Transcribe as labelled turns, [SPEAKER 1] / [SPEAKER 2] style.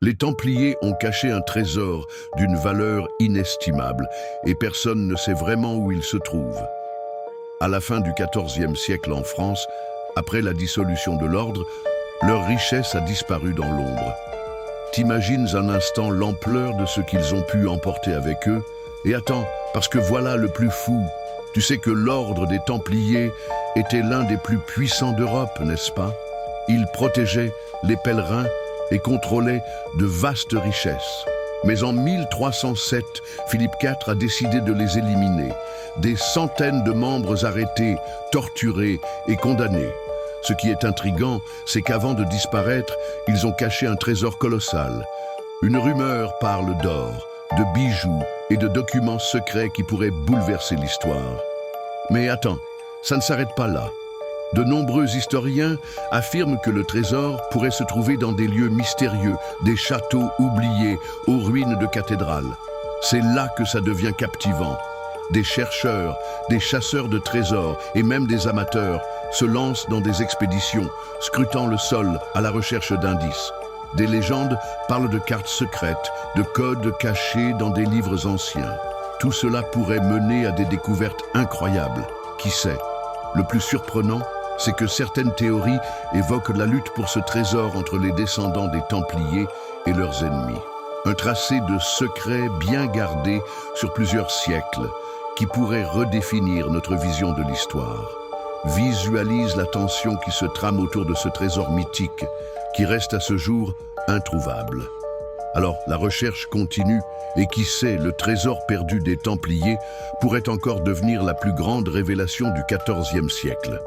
[SPEAKER 1] Les Templiers ont caché un trésor d'une valeur inestimable et personne ne sait vraiment où il se trouve. À la fin du XIVe siècle en France, après la dissolution de l'ordre, leur richesse a disparu dans l'ombre. T'imagines un instant l'ampleur de ce qu'ils ont pu emporter avec eux? Et attends, parce que voilà le plus fou. Tu sais que l'ordre des Templiers était l'un des plus puissants d'Europe, n'est-ce pas? Il protégeait les pèlerins et contrôlait de vastes richesses. Mais en 1307, Philippe IV a décidé de les éliminer. Des centaines de membres arrêtés, torturés et condamnés. Ce qui est intriguant, c'est qu'avant de disparaître, ils ont caché un trésor colossal. Une rumeur parle d'or, de bijoux et de documents secrets qui pourraient bouleverser l'histoire. Mais attends, ça ne s'arrête pas là. De nombreux historiens affirment que le trésor pourrait se trouver dans des lieux mystérieux, des châteaux oubliés, aux ruines de cathédrales. C'est là que ça devient captivant. Des chercheurs, des chasseurs de trésors et même des amateurs se lancent dans des expéditions, scrutant le sol à la recherche d'indices. Des légendes parlent de cartes secrètes, de codes cachés dans des livres anciens. Tout cela pourrait mener à des découvertes incroyables. Qui sait? Le plus surprenant, c'est que certaines théories évoquent la lutte pour ce trésor entre les descendants des Templiers et leurs ennemis. Un tracé de secrets bien gardé sur plusieurs siècles qui pourrait redéfinir notre vision de l'histoire. Visualise la tension qui se trame autour de ce trésor mythique qui reste à ce jour introuvable. Alors, la recherche continue et qui sait, le trésor perdu des Templiers pourrait encore devenir la plus grande révélation du XIVe siècle.